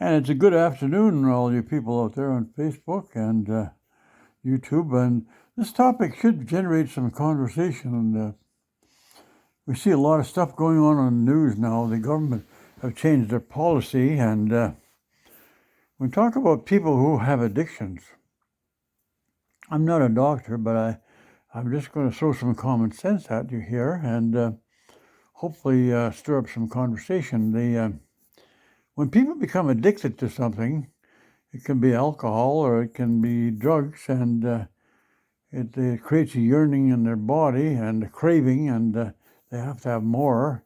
And it's a good afternoon, all you people out there on Facebook and YouTube. And this topic should generate some conversation. And we see a lot of stuff going on the news now. The government have changed their policy. And when we talk about people who have addictions, I'm not a doctor, but I'm just going to throw some common sense at you here and hopefully stir up some conversation. When people become addicted to something, it can be alcohol or it can be drugs, and it creates a yearning in their body and a craving, and they have to have more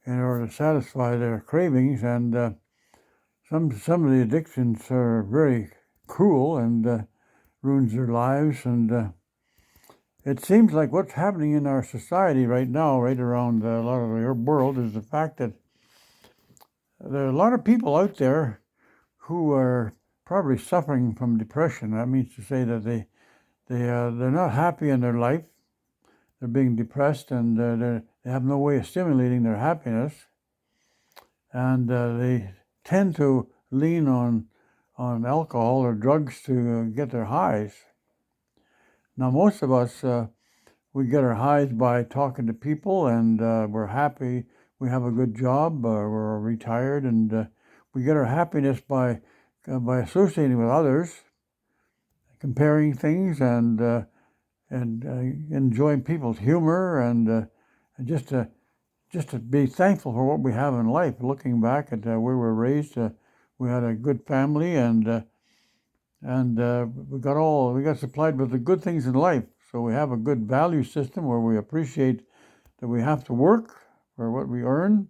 in order to satisfy their cravings. And some of the addictions are very cruel and ruins their lives. And it seems like what's happening in our society right now, right around a lot of the world, is the fact that there are a lot of people out there who are probably suffering from depression. That means to say that they're not happy in their life. They're being depressed, and they have no way of stimulating their happiness, and they tend to lean on alcohol or drugs to get their highs. Now, most of us we get our highs by talking to people, and we're happy. We have a good job. We're retired, and we get our happiness by associating with others, comparing things, and enjoying people's humor, and just to be thankful for what we have in life. Looking back at where we were raised, we had a good family, and we got supplied with the good things in life. So we have a good value system where we appreciate that we have to work for what we earn,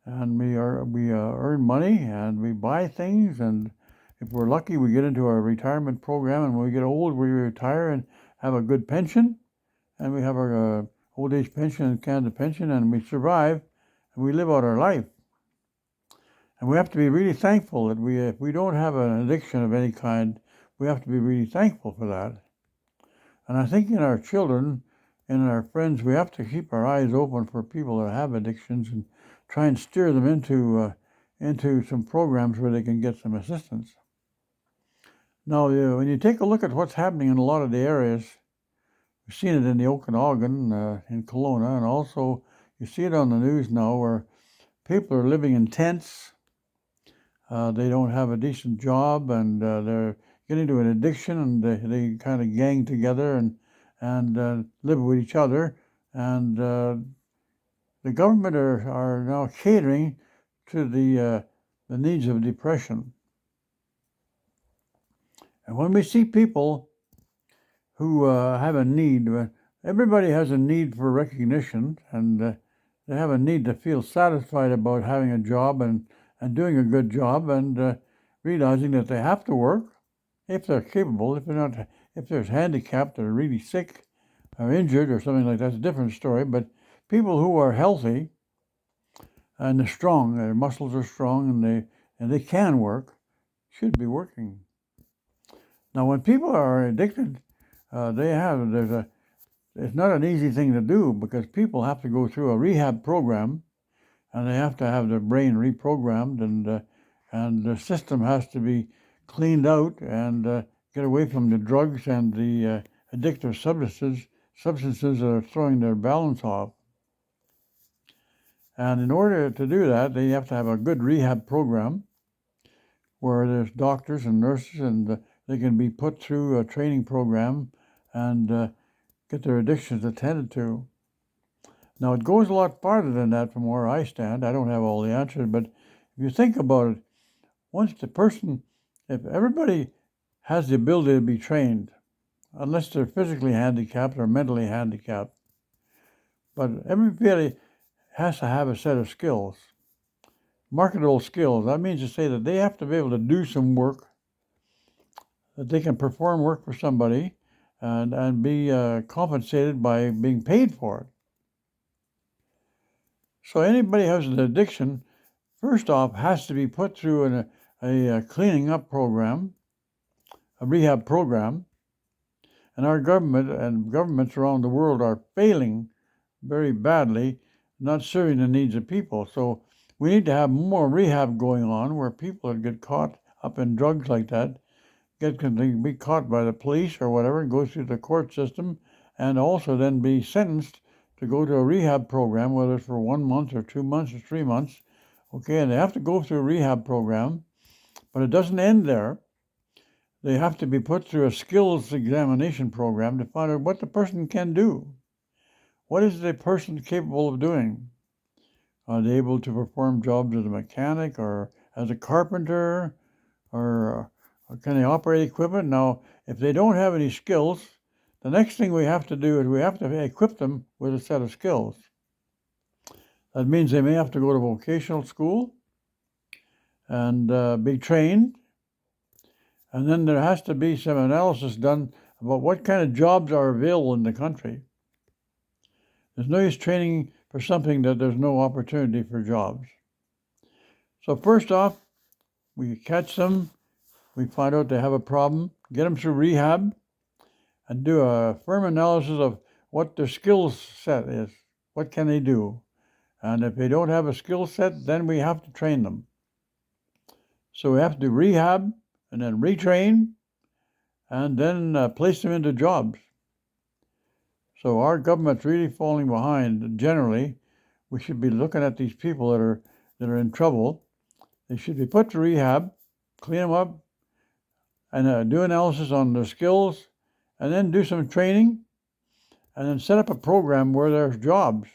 and we earn money, and we buy things, and if we're lucky, we get into our retirement program, and when we get old, we retire and have a good pension, and we have our old age pension and Canada pension, and we survive, and we live out our life. And we have to be really thankful that if we don't have an addiction of any kind, we have to be really thankful for that. And I think in our children and in our friends, we have to keep our eyes open for people that have addictions and try and steer them into some programs where they can get some assistance. Now, when you take a look at what's happening in a lot of the areas, we've seen it in the Okanagan, in Kelowna, and also you see it on the news now where people are living in tents. They don't have a decent job, and they're getting into an addiction, and they kind of gang together and live with each other. And the government are now catering to the needs of depression. And when we see people who have a need, everybody has a need for recognition, and they have a need to feel satisfied about having a job and doing a good job, and realizing that they have to work if they're capable. If they're handicapped or really sick or injured or something like that, it's a different story. But people who are healthy and they're strong, their muscles are strong, and they can work, should be working. Now, when people are addicted, it's not an easy thing to do, because people have to go through a rehab program, and they have to have their brain reprogrammed, and the system has to be cleaned out and get away from the drugs and the addictive substances that are throwing their balance off. And in order to do that, they have to have a good rehab program where there's doctors and nurses, and they can be put through a training program and get their addictions attended to. Now, it goes a lot farther than that from where I stand. I don't have all the answers, but if you think about it, if everybody has the ability to be trained, unless they're physically handicapped or mentally handicapped, but everybody has to have a set of skills, marketable skills. That means to say that they have to be able to do some work, that they can perform work for somebody and be compensated by being paid for it. So anybody who has an addiction, first off, has to be put through a cleaning up program, a rehab program. And our government and governments around the world are failing very badly, not serving the needs of people. So We need to have more rehab going on where people that get caught up in drugs like that can be caught by the police or whatever and go through the court system and also then be sentenced to go to a rehab program, whether it's for 1 month or 2 months or 3 months. Okay, and they have to go through a rehab program, but it doesn't end there. They have to be put through a skills examination program to find out what the person can do. What is the person capable of doing? Are they able to perform jobs as a mechanic or as a carpenter, or can they operate equipment? Now, if they don't have any skills, the next thing we have to do is we have to equip them with a set of skills. That means they may have to go to vocational school and be trained. And then there has to be some analysis done about what kind of jobs are available in the country. There's no use training for something that there's no opportunity for jobs. So first off, we catch them, we find out they have a problem, get them through rehab, and do a firm analysis of what their skill set is. What can they do? And if they don't have a skill set, then we have to train them. So we have to do rehab and then retrain and then place them into jobs. So our government's really falling behind. Generally, we should be looking at these people that are in trouble. They should be put to rehab, clean them up, and do analysis on their skills, and then do some training, and then set up a program where there's jobs.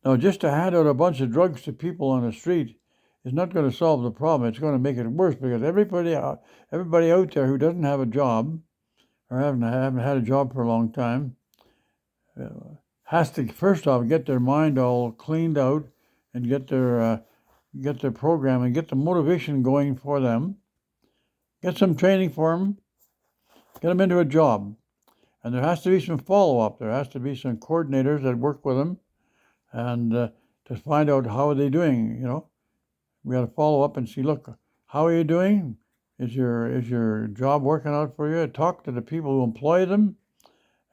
Now, just to hand out a bunch of drugs to people on the street is not going to solve the problem. It's going to make it worse, because everybody out there who doesn't have a job or haven't had a job for a long time has to first off get their mind all cleaned out and get their program and get the motivation going for them. Get some training for them. Get them into a job. And there has to be some follow-up. There has to be some coordinators that work with them and to find out how are they doing, We got to follow up and see, look, how are you doing? Is your job working out for you? Talk to the people who employ them.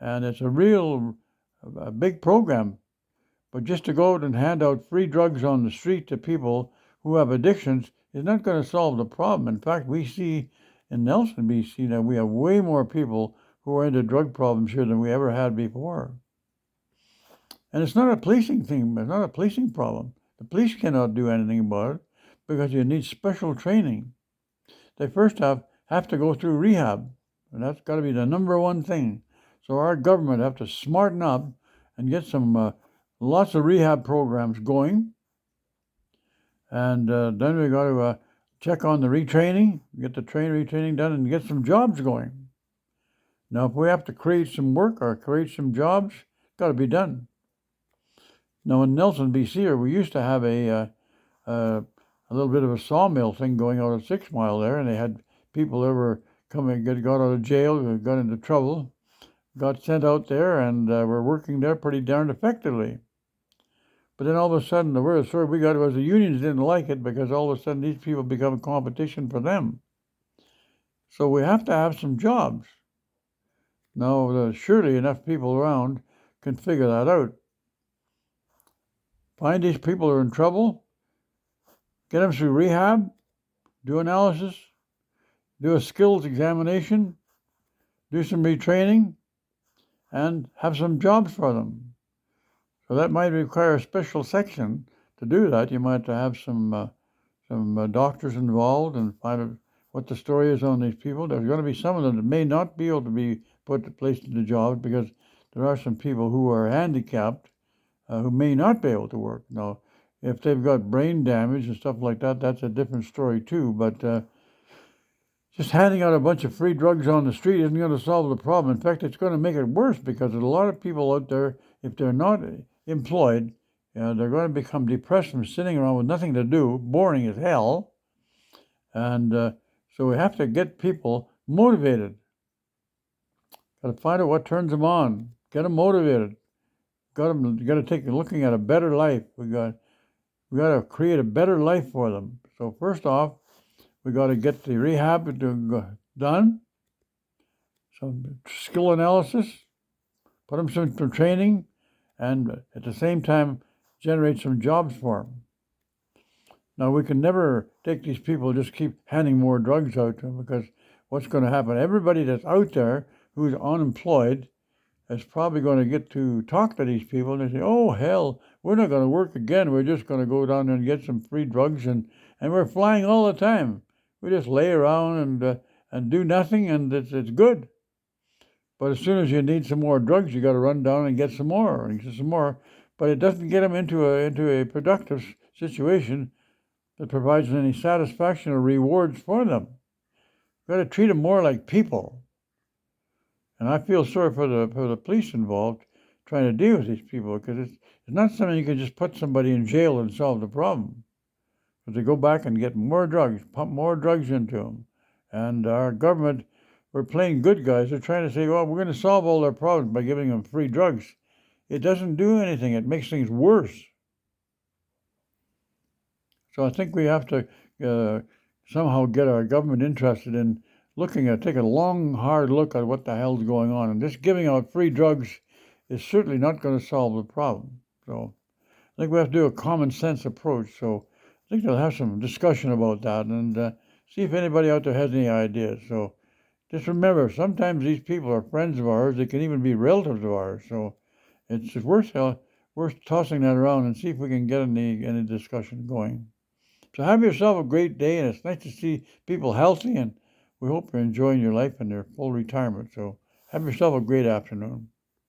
And it's a big program. But just to go out and hand out free drugs on the street to people who have addictions is not going to solve the problem. In fact, we see in Nelson, BC, that we have way more people who are into drug problems here than we ever had before. And it's not a policing thing. It's not a policing problem. The police cannot do anything about it because you need special training. They first have to go through rehab, and that's got to be the number one thing. So our government have to smarten up and get some lots of rehab programs going, and then we got to check on the retraining, get the retraining done, and get some jobs going. Now, if we have to create some work or create some jobs, it's got to be done. Now, in Nelson, BC, we used to have a little bit of a sawmill thing going out at 6 Mile there, and they had people that were coming, got out of jail, got into trouble, got sent out there, and were working there pretty darn effectively. But then all of a sudden, the worst story we got was the unions didn't like it because all of a sudden these people become competition for them. So we have to have some jobs. Now, surely enough people around can figure that out. Find these people who are in trouble, get them through rehab, do analysis, do a skills examination, do some retraining, and have some jobs for them. So that might require a special section to do that. You might have some doctors involved and find out what the story is on these people. There's going to be some of them that may not be able to be placed into jobs because there are some people who are handicapped who may not be able to work. Now, if they've got brain damage and stuff like that, that's a different story too. But just handing out a bunch of free drugs on the street isn't going to solve the problem. In fact, it's going to make it worse because there's a lot of people out there, if they're not employed, they're going to become depressed from sitting around with nothing to do, boring as hell. And so we have to get people motivated. Got to find out what turns them on. Get them motivated. Got to take looking at a better life. We got to create a better life for them. So first off, we got to get the rehab done, some skill analysis, put them some training, and at the same time generate some jobs for them. Now, we can never take these people and just keep handing more drugs out to them, because what's going to happen? Everybody that's out there who's unemployed is probably going to get to talk to these people, and they say, oh, hell, we're not going to work again. We're just going to go down there and get some free drugs, and we're flying all the time. We just lay around and do nothing, and it's good. But as soon as you need some more drugs, you got to run down and get some more, and get some more. But it doesn't get them into a productive situation that provides any satisfaction or rewards for them. You've got to treat them more like people. And I feel sorry for the police involved trying to deal with these people, because it's not something you can just put somebody in jail and solve the problem. But they go back and get more drugs, pump more drugs into them. And our government, we're playing good guys. They're trying to say, well, we're going to solve all their problems by giving them free drugs. It doesn't do anything. It makes things worse. So I think we have to somehow get our government interested in taking a long, hard look at what the hell's going on. And just giving out free drugs is certainly not going to solve the problem. So I think we have to do a common sense approach. So I think they'll have some discussion about that, and see if anybody out there has any ideas. So just remember, sometimes these people are friends of ours. They can even be relatives of ours. So it's worth tossing that around and see if we can get any discussion going. So have yourself a great day, and it's nice to see people healthy, and we hope you're enjoying your life in their full retirement. So have yourself a great afternoon.